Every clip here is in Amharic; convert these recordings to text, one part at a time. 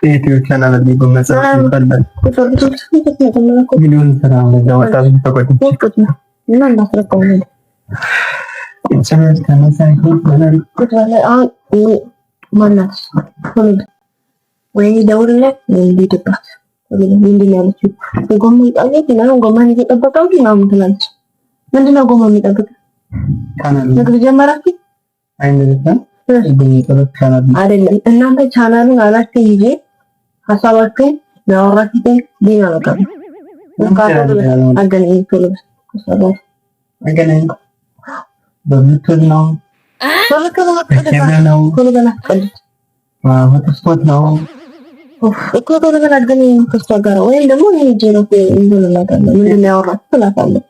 የዩቲዩብ ቻናል ላይ በመጻፍ ይባላል። ሚሊዮን ስራ ነው ያወጣው ተቆጥቶ እና እንዳስረቀው ነው ቻናል ከመሳይ ይባላል። ማናት ወይ ደውልለት ወይ ቢደባት ምንድን ያለችው ጎመን ጣለች እና ጎመን እየጠበቀው ነው ትላለች። ምንድነው ጎመን የሚጠብቀው? ንግድ ጀመራችሁ አይደለም? አይደለም እናንተ ቻናሉን አላችሁ እንጂ ሀሳባችሁን ያወራችሁትን ዲና ነገር አገናኝ ቶሎ አገናኝ በምትል ነው እኮ ቶሎ በላ አገናኝ ከሷ ጋር ወይም ደግሞ ሄጄ ነው እንደላታለሁ ምንድን ነው ያወራችሁ ትላታለህ።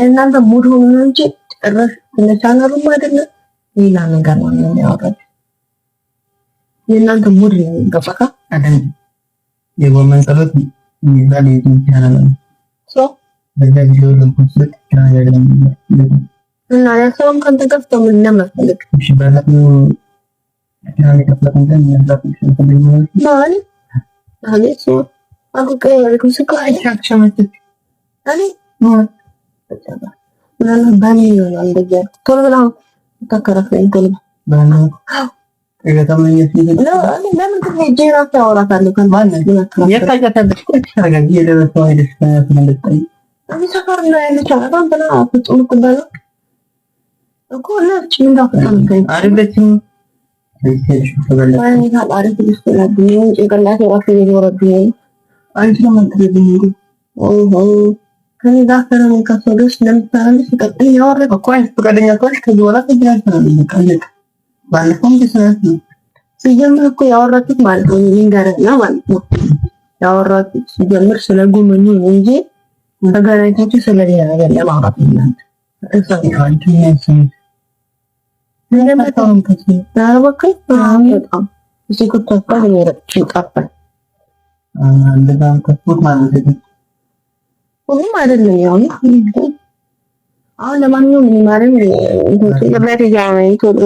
እናንተ ሙድ ሆኖ ነው እንጂ ጭራሽ እነ ቻናሉም አይደለም ሌላ ነገር ነው የሚያወራው። የእናንተ ሙድ ነው ገባካ? የጎመን ጸሎት የሚባል የዩቲዩብ ቻናል ነው። በዛ ቪዲዮ ለምትሰጥ እና ያሰውም ካንተ ከፍቶ ምን እንደማፈልግ እሺ ባላት ነው ቻናል ከፍተን እንደምንላክ ማለት አለች aku kayak aku suka ajak sama tuh kali mana bani yang bekerja kalau bilang tak kerasa itu bani kita temannya sih no ini memang kerja rasa orang kan bukan bani ya kayak kata betul cara dia ada soal di sana penelitian tapi sekarang ini cara kan pernah aku tuh kembali aku lah cuma dapat ada becim ini kan ada di sekolah dia juga lah waktu di luar dia አንቺ ነው የምትገቢው ከዛ ከረም ከሰዶች ለምሳሌ ሲቀጥል ያወራው እኮ አይደል ፈቃደኛ ከሆነሽ ከዚህ በኋላ ከዚህ ነው ባለፈው ቢሰራት ነው ሲጀምር እኮ ያወራችሁት ማለት ነው ይንገረና ማለት ነው ያወራችሁት ሲጀምር ስለ ጎመኑ እንጂ ተገናኝታችሁ ስለ ሌላ ነገር ለማውራት ነው እዛ አንቺ ነሽ ለምን ከዚህ ታረበከ በጣም እዚህ ኩታታ ነው ይጣፋል እንደዛም ከፍቶት ማለት ነው። ሁሉም አይደለም ያው አሁን ለማንኛውም ምን ማለት ነው ለምን ያያይ ቶሎ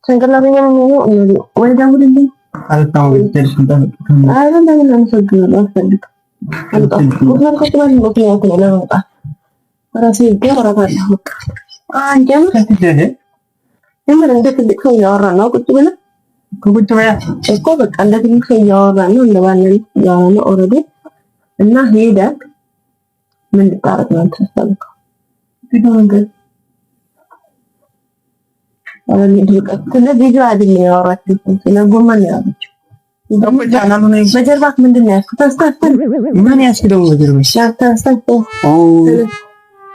ሰንገላ ነው ወይ ደውልልኝ አልታው ይደርስልኝ አይደለም ለምን ሰግናለሁ አልፈልግም ወጥቶ ከተማን ምክንያት ነው ለማውጣት ራሴ ይገራራለሁ አንጀም ከተደደ እንደት ሰው ያወራ ነው ቁጭ ብለን ከቁጭ በያ እኮ በቃ እንደዚህ ሰው ያወራ ነው እንደባለን ያወራ ነው ኦሬዲ እና ሄደ ምን ልታረግ ነው ተሰልከው ቪዲዮ ነገር አሁን ስለ ቪዲዮ አይደለም ያወራችው ስለ ጎመን ያወራችው ደግሞ ቻናሉ ነው በጀርባክ ምንድን ነው ያስኩት ተስተስተን ምን ያስከደው ነገር ነው ተስተስተን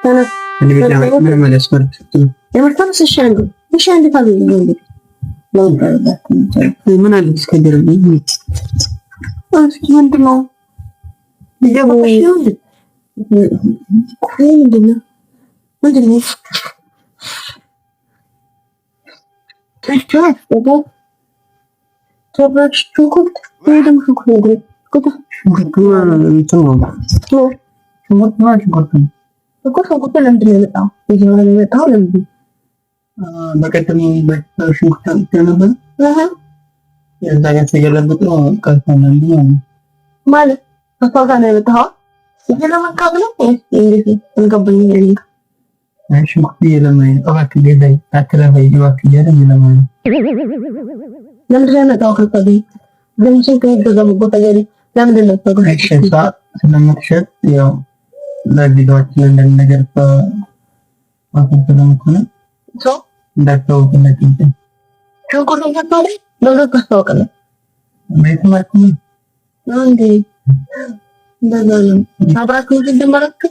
ተነ ምን ማለት ነው የምርታስ እሺ አንድ ታዲያ ምን አለ እስከደረኝ ምንድን ነው በቀደም በሽንኩርት ነበር የዛ ጋር ሲገለብጥ ነው ቀርተናል ማለት ተፋጋ ነው የመጣው ይገለማካብ ነው እንዴት እንገባኝ ነው ሽንኩርት የለማይ ጠባክ ገዳይ አትራፋይ ይዋክ ይያደም ለማይ ለምን ነው ከታቢ ለምን ከገዛው ቦታ ጋር ለምን ነው ተገ እሺ ስለምትሸጥ ያው ለቪዲዮአችን እንደነ ነገር ስለምትሆነ ሶ እንዳታው ከነጥንት ሽንኩርቱን ከተባለ ለምን ተስተዋቀለ ማይተማርኩ ነው እንዴ እንደዛ ነው አብራችሁ እንደማረክ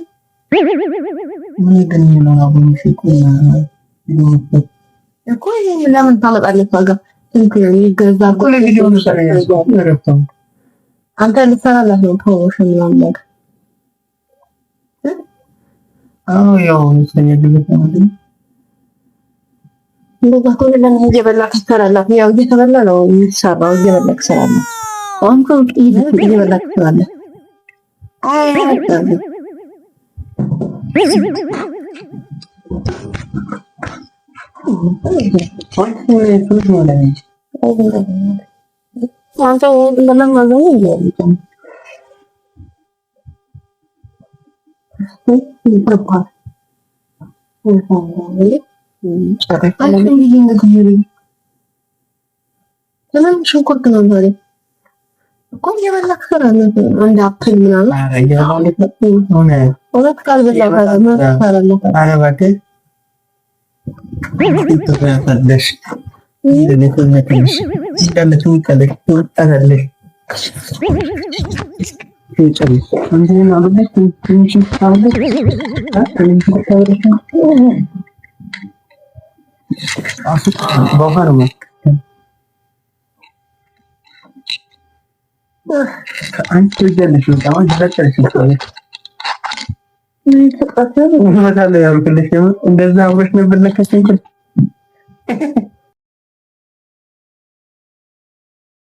ምን ግን ነው አሁን ሽኩና እኮ ይሄን ለምን ታመጣለህ ታጋ ስንት ይገዛ ሁሉ ቪዲዮ ነው ሰራያለሁ አንተ ልትሰራላት ነው ፕሮሞሽን ምናምን ነገር አዎ ያው ስለሚያደርግ ነው እንደዛ ከሆነ ለምን እየበላክ ትሰራላት? ያው እየተበላ ነው የሚሰራው፣ እየበላክ ትሰራላት። አሁን እኮ እየበላክ ትሰራላት። ሽንኩርት ነው ዛሬ እኮ እየበላክ ስራ ነው። አንድ አፕል ምናምን ሁለት ካልበላ እንደዛ አብረሽ ነበር ለከሰንኩ